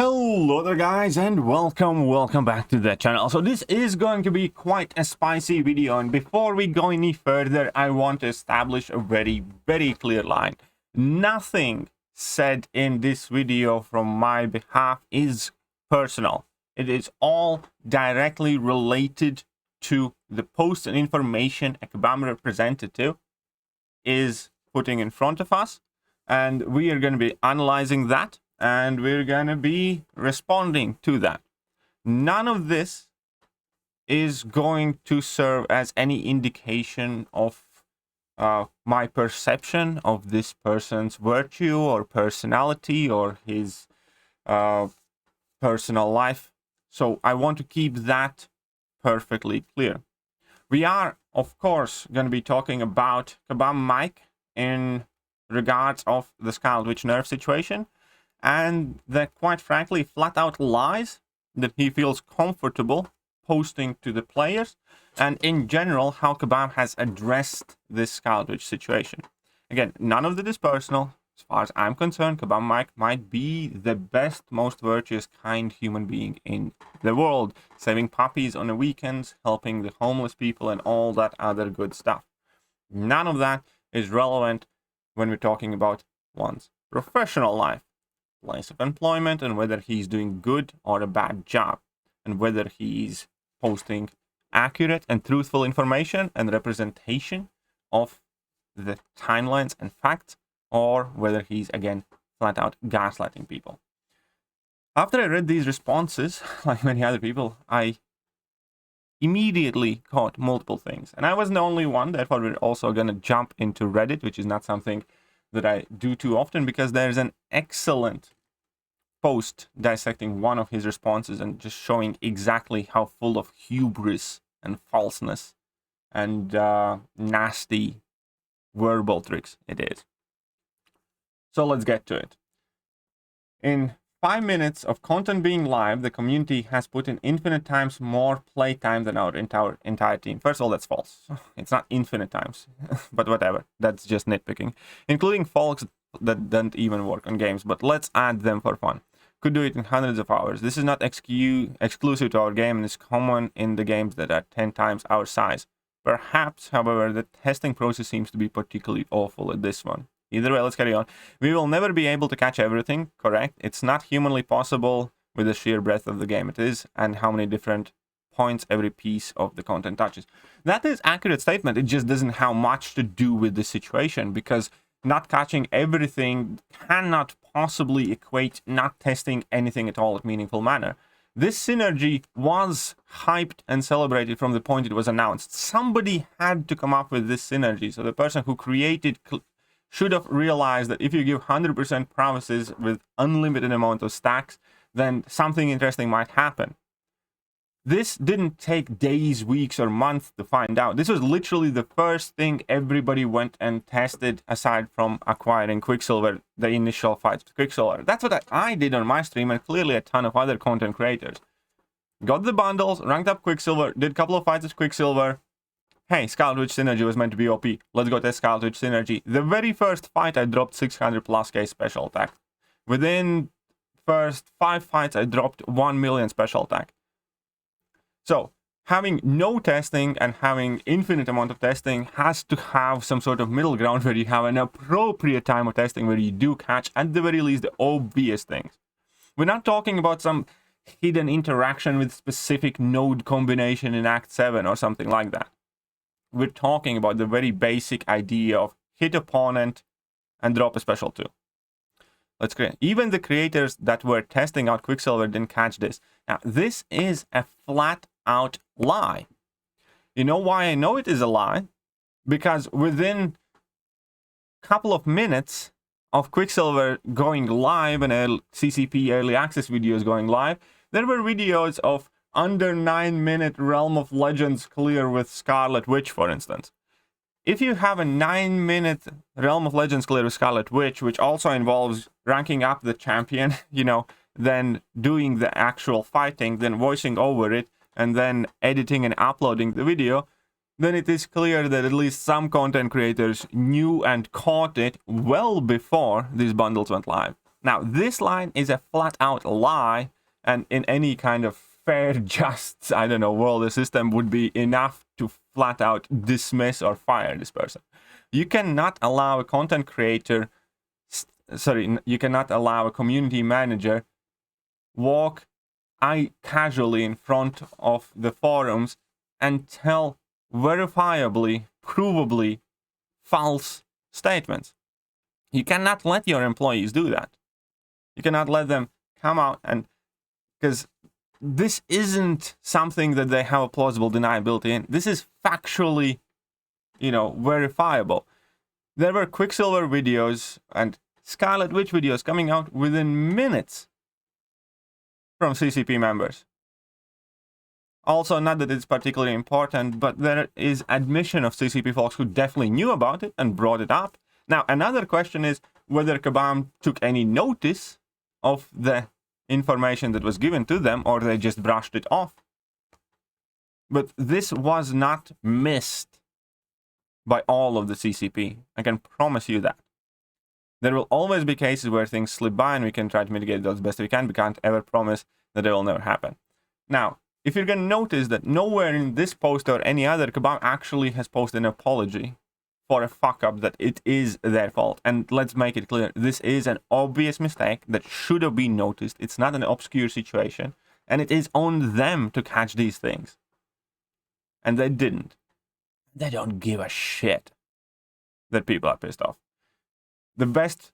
Hello there guys, and welcome back to the channel. So this is going to be quite a spicy video, and before we go any further, I want to establish a very clear line. Nothing said in this video from my behalf is personal. It is all directly related to the post and information a Kabam representative is putting in front of us, and we are going to be analyzing that. And we're going to be responding to that. None of this is going to serve as any indication of my perception of this person's virtue or personality or his personal life. So I want to keep that perfectly clear. We are, of course, going to be talking about Kabam Mike in regards of the Scarlet Witch Nerf situation, and the, quite frankly, flat-out lies that he feels comfortable posting to the players, and in general, how Kabam has addressed this Scarlet Witch situation. Again, none of it is personal. As far as I'm concerned, Kabam Mike might be the best, most virtuous, kind human being in the world, saving puppies on the weekends, helping the homeless people, and all that other good stuff. None of that is relevant when we're talking about one's professional life, place of employment, and whether he's doing good or a bad job, and whether he's posting accurate and truthful information and representation of the timelines and facts, or whether he's, again, flat out gaslighting people. After I read these responses, like many other people, I immediately caught multiple things. And I wasn't the only one, therefore we're also going to jump into Reddit, which is not something that I do too often, because there's an excellent post dissecting one of his responses and just showing exactly how full of hubris and falseness and nasty verbal tricks it is. So let's get to it. In 5 minutes of content being live, the community has put in infinite times more playtime than our entire team. First of all, that's false. It's not infinite times, but whatever. That's just nitpicking. Including folks that don't even work on games, but let's add them for fun. Could do it in hundreds of hours. This is not exclusive to our game, and is common in the games that are 10 times our size. Perhaps, however, the testing process seems to be particularly awful at this one. Either way, let's carry on. We will never be able to catch everything, correct? It's not humanly possible with the sheer breadth of the game it is, and how many different points every piece of the content touches. That is an accurate statement. It just doesn't have much to do with the situation, because not catching everything cannot possibly equate not testing anything at all in a meaningful manner. This synergy was hyped and celebrated from the point it was announced. Somebody had to come up with this synergy, so the person who created should have realized that if you give 100% promises with unlimited amount of stacks, then something interesting might happen. This didn't take days, weeks, or months to find out. This was literally the first thing everybody went and tested, aside from acquiring Quicksilver, the initial fights with Quicksilver. That's what I did on my stream, and clearly a ton of other content creators. Got the bundles, ranked up Quicksilver, did a couple of fights with Quicksilver. Hey, Scarlet Witch Synergy was meant to be OP. Let's go test Scarlet Witch Synergy. The very first fight, I dropped 600 plus K special attack. Within first 5 fights, I dropped 1 million special attack. So, having no testing and having infinite amount of testing has to have some sort of middle ground where you have an appropriate time of testing where you do catch, at the very least, the obvious things. We're not talking about some hidden interaction with specific node combination in Act 7 or something like that. We're talking about the very basic idea of hit opponent and drop a special 2. Let's create. Even the creators that were testing out Quicksilver didn't catch this. Now, this is a flat-out lie. You know why I know it is a lie? Because within a couple of minutes of Quicksilver going live and CCP early access videos going live, there were videos of under 9-minute Realm of Legends clear with Scarlet Witch, for instance. If you have a 9-minute Realm of Legends clear with Scarlet Witch, which also involves ranking up the champion, then doing the actual fighting, then voicing over it, and then editing and uploading the video, then it is clear that at least some content creators knew and caught it well before these bundles went live. Now, this line is a flat-out lie, and in any kind of fair, just, I don't know, world or system would be enough to flat-out dismiss or fire this person. You cannot allow a content creator, you cannot allow a community manager walk casually in front of the forums and tell verifiably, provably false statements. You cannot let your employees do that. You cannot let them come out and, because this isn't something that they have a plausible deniability in. This is factually, verifiable. There were Quicksilver videos and Scarlet Witch videos coming out within minutes from CCP members. Also, not that it's particularly important, but there is admission of CCP folks who definitely knew about it and brought it up. Now, another question is whether Kabam took any notice of the information that was given to them, or they just brushed it off. But this was not missed by all of the CCP. I can promise you that. There will always be cases where things slip by, and we can try to mitigate those best we can. We can't ever promise that it will never happen. Now, if you're going to notice that nowhere in this post or any other, Kabam actually has posted an apology for a fuck-up, that it is their fault. And let's make it clear, this is an obvious mistake that should have been noticed. It's not an obscure situation, and it is on them to catch these things. And they didn't. They don't give a shit that people are pissed off. The best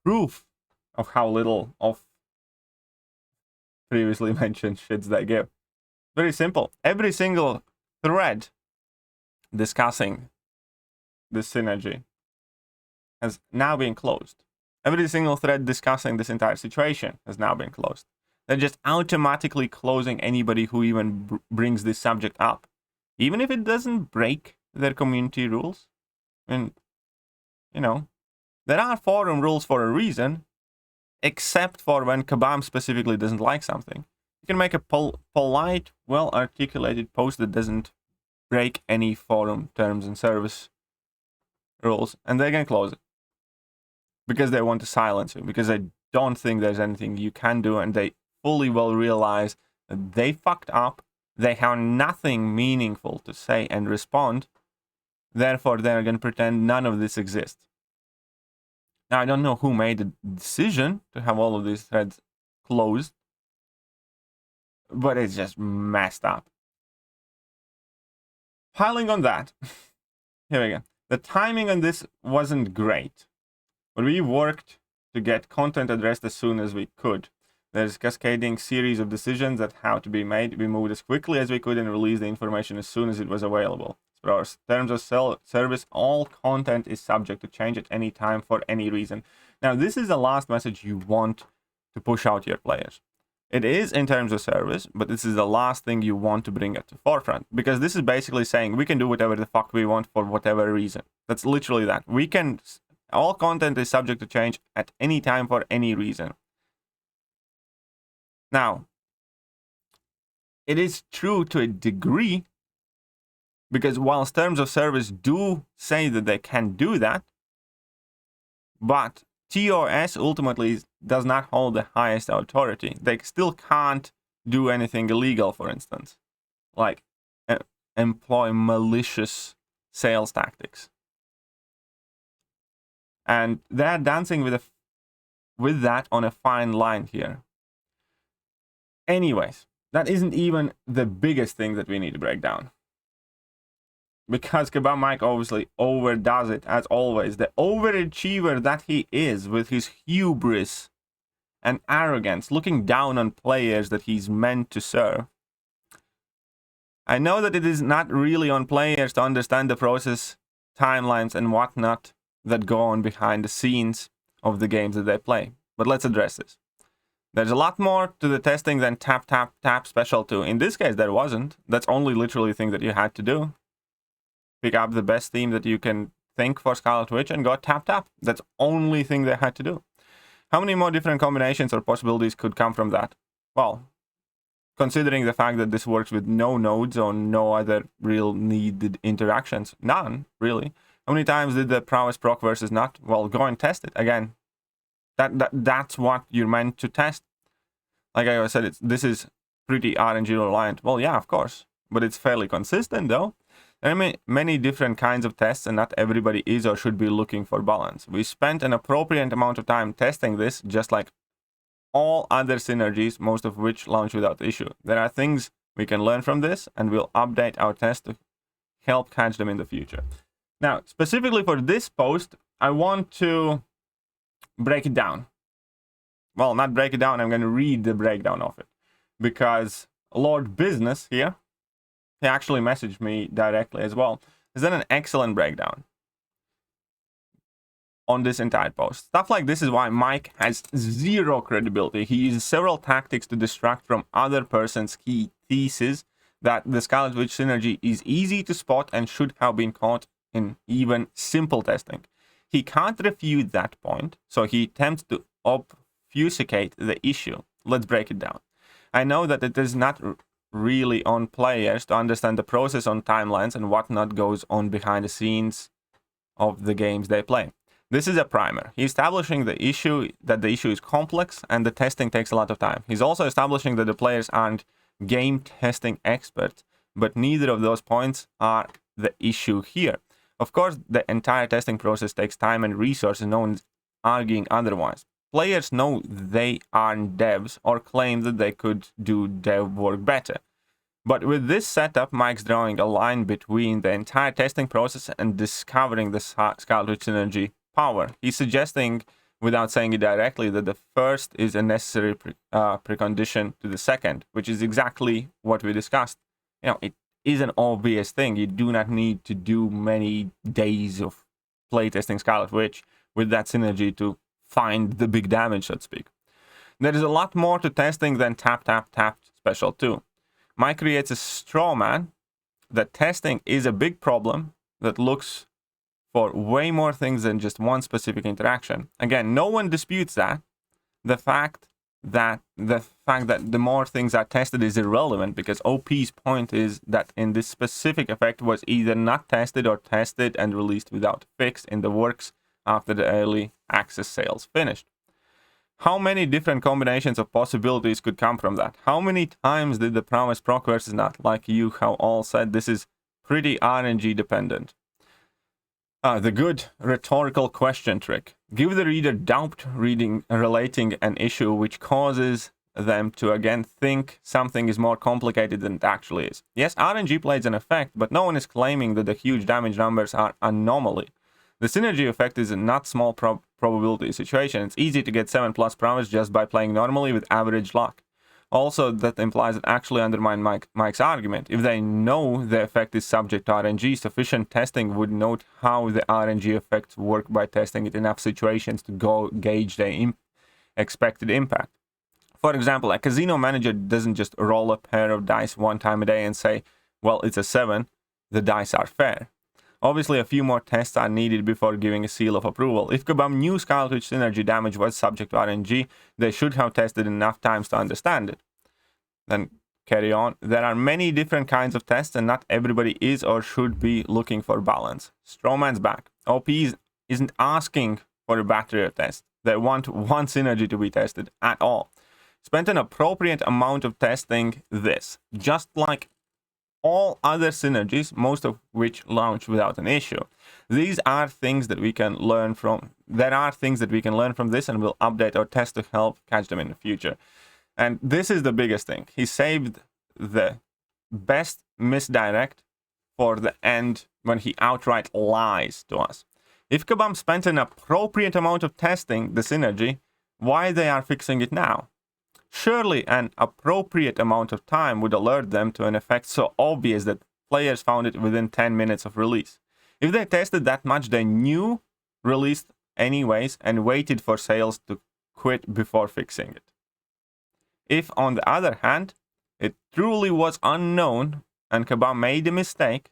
proof of how little of previously mentioned shits they give. Very simple. Every single thread discussing this synergy has now been closed. Every single thread discussing this entire situation has now been closed. They're just automatically closing anybody who even brings this subject up. Even if it doesn't break their community rules. And, there are forum rules for a reason, except for when Kabam specifically doesn't like something. You can make a polite, well-articulated post that doesn't break any forum terms and service rules, and they can close it. Because they want to silence you, because they don't think there's anything you can do, and they fully well realize that they fucked up, they have nothing meaningful to say and respond, therefore they're going to pretend none of this exists. Now, I don't know who made the decision to have all of these threads closed, but it's just messed up. Piling on that, here we go. The timing on this wasn't great, but we worked to get content addressed as soon as we could. There's a cascading series of decisions that have to be made. We moved as quickly as we could and released the information as soon as it was available. For our terms of service, all content is subject to change at any time for any reason. Now, this is the last message you want to push out to your players. It is in terms of service, but this is the last thing you want to bring at the forefront. Because this is basically saying we can do whatever the fuck we want for whatever reason. That's literally that. All content is subject to change at any time for any reason. Now, it is true to a degree, because whilst terms of service do say that they can do that, but TOS ultimately does not hold the highest authority. They still can't do anything illegal, for instance, like employ malicious sales tactics. And they're dancing with that on a fine line here. Anyways, that isn't even the biggest thing that we need to break down. Because Kabam Mike obviously overdoes it, as always. The overachiever that he is, with his hubris and arrogance, looking down on players that he's meant to serve. I know that it is not really on players to understand the process, timelines, and whatnot that go on behind the scenes of the games that they play. But let's address this. There's a lot more to the testing than tap, tap, tap special 2. In this case, there wasn't. That's only literally the thing that you had to do. Pick up the best theme that you can think for Scarlet Witch and go tap, tap. That's the only thing they had to do. How many more different combinations or possibilities could come from that? Well, considering the fact that this works with no nodes or no other real needed interactions, none, really. How many times did the prowess proc versus not? Well, go and test it. Again, That's what you're meant to test. Like I said, this is pretty RNG reliant. Well, yeah, of course, but it's fairly consistent though. There are many different kinds of tests, and not everybody is or should be looking for balance. We spent an appropriate amount of time testing this, just like all other synergies, most of which launch without issue. There are things we can learn from this, and we'll update our test to help catch them in the future. Now, specifically for this post, I want to break it down. Well, not break it down, I'm going to read the breakdown of it. Because Lord Business here, he actually messaged me directly as well, has done an excellent breakdown on this entire post. Stuff like this is why Mike has zero credibility. He uses several tactics to distract from other person's key thesis that the Scarlet Witch synergy is easy to spot and should have been caught in even simple testing. He can't refute that point, so he attempts to obfuscate the issue. Let's break it down. I know that it is not really on players to understand the process on timelines and whatnot goes on behind the scenes of the games they play. This is a primer. He's establishing that the issue is complex and the testing takes a lot of time. He's also establishing that the players aren't game testing experts, but neither of those points are the issue here. Of course, the entire testing process takes time and resources, no one's arguing otherwise. Players know they aren't devs or claim that they could do dev work better. But with this setup, Mike's drawing a line between the entire testing process and discovering the Scarlet Witch synergy power. He's suggesting, without saying it directly, that the first is a necessary precondition to the second, which is exactly what we discussed. You know, it is an obvious thing. You do not need to do many days of playtesting Scarlet Witch with that synergy to find the big damage, so to speak. There is a lot more to testing than tap, tap, tap special 2. Mike creates a straw man that testing is a big problem that looks for way more things than just one specific interaction. Again, no one disputes that. The fact that the more things are tested is irrelevant, because OP's point is that in this specific effect was either not tested or tested and released without fix in the works after the early access sales finished. How many different combinations of possibilities could come from that? How many times did the promise proc versus not? Like you how all said, this is pretty RNG dependent. The good rhetorical question trick. Give the reader doubt relating an issue, which causes them to again think something is more complicated than it actually is. Yes, RNG plays an effect, but no one is claiming that the huge damage numbers are anomaly. The synergy effect is a not small probability situation. It's easy to get 7+ promise just by playing normally with average luck. Also, that implies it actually undermine Mike's argument. If they know the effect is subject to RNG, sufficient testing would note how the RNG effects work by testing it in enough situations to gauge the expected impact. For example, a casino manager doesn't just roll a pair of dice one time a day and say, well, it's a 7, the dice are fair. Obviously, a few more tests are needed before giving a seal of approval. If Kabam knew Scarlet Witch synergy damage was subject to RNG, they should have tested enough times to understand it. Then carry on. There are many different kinds of tests, and not everybody is or should be looking for balance. Strawman's back. OP isn't asking for a battery of tests. They want one synergy to be tested at all. Spent an appropriate amount of testing this, just like all other synergies, most of which launch without an issue. These are things that we can learn from. There are things that we can learn from this, and we'll update our test to help catch them in the future. And this is the biggest thing. He saved the best misdirect for the end when he outright lies to us. If Kabam spent an appropriate amount of testing the synergy, why they are fixing it now? Surely an appropriate amount of time would alert them to an effect so obvious that players found it within 10 minutes of release. If they tested that much, they knew released anyways and waited for sales to quit before fixing it. If, on the other hand, it truly was unknown and Kabam made a mistake,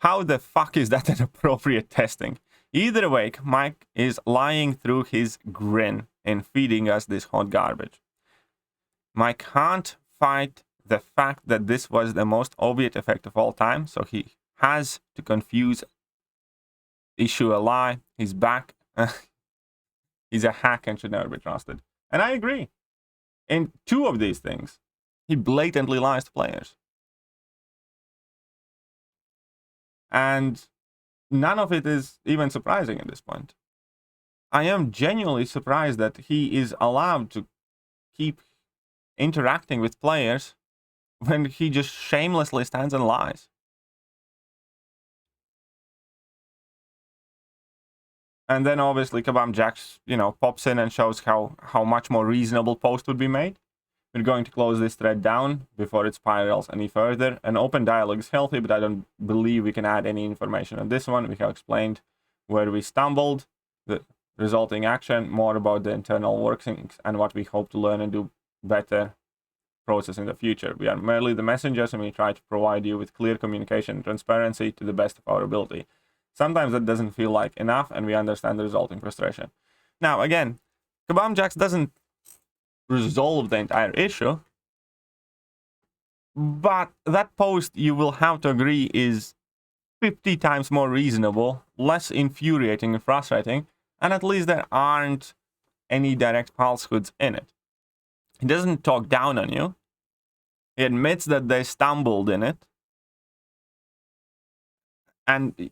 how the fuck is that an appropriate testing? Either way, Mike is lying through his grin in feeding us this hot garbage. Mike can't fight the fact that this was the most obvious effect of all time, so he has to confuse issue a lie. He's back. He's a hack and should never be trusted. And I agree. In 2 of these things, he blatantly lies to players. And none of it is even surprising at this point. I am genuinely surprised that he is allowed to keep interacting with players when he just shamelessly stands and lies. And then obviously Kabam Jax, pops in and shows how much more reasonable post would be made. We're going to close this thread down before it spirals any further. An open dialogue is healthy, but I don't believe we can add any information on this one. We have explained where we stumbled, the resulting action, more about the internal workings, and what we hope to learn and do better process in the future. We are merely the messengers, and we try to provide you with clear communication and transparency to the best of our ability. Sometimes that doesn't feel like enough, and we understand the resulting frustration. Now, again, Kabam Jax doesn't resolve the entire issue, but that post, you will have to agree, is 50 times more reasonable, less infuriating and frustrating, and at least there aren't any direct falsehoods in it. He doesn't talk down on you. He admits that they stumbled in it. And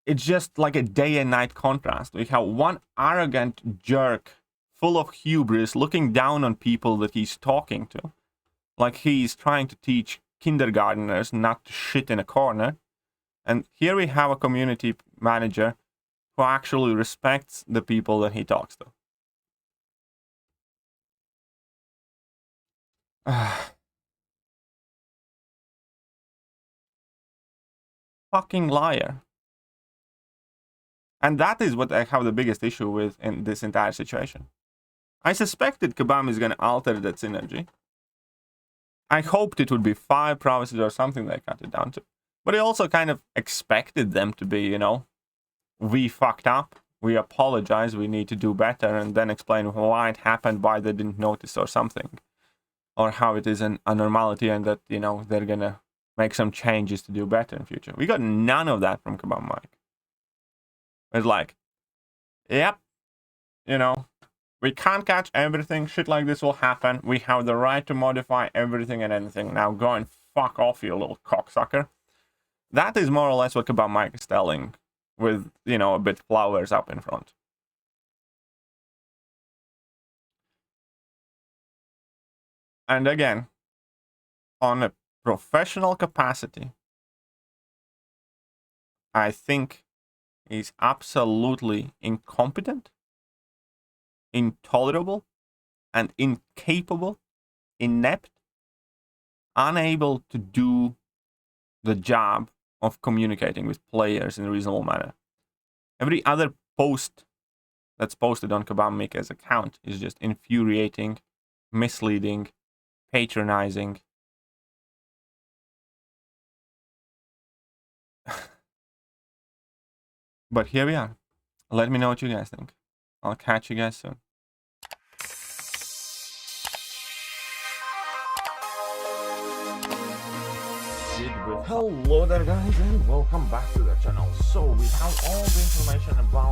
it's just like a day and night contrast. We have one arrogant jerk full of hubris looking down on people that he's talking to. Like he's trying to teach kindergarteners not to shit in a corner. And here we have a community manager who actually respects the people that he talks to. Fucking liar. And that is what I have the biggest issue with in this entire situation. I suspected Kabam is going to alter that synergy. I hoped it would be 5 provinces or something they cut it down to. But I also kind of expected them to be, we fucked up, we apologize, we need to do better, and then explain why it happened, why they didn't notice or something. Or how it is an abnormality and that, they're going to make some changes to do better in future. We got none of that from Kabam Mike. It's like, yep, we can't catch everything, shit like this will happen, we have the right to modify everything and anything, now go and fuck off, you little cocksucker. That is more or less what Kabam Mike is telling, with, a bit flowers up in front. And again, on a professional capacity, I think he's absolutely incompetent, intolerable, and incapable, inept, unable to do the job of communicating with players in a reasonable manner. Every other post that's posted on Kabam Mike's account is just infuriating, misleading, patronizing. But here we are. Let me know what you guys think. I'll catch you guys soon. Hello there guys, and welcome back to the channel. So we have all the information about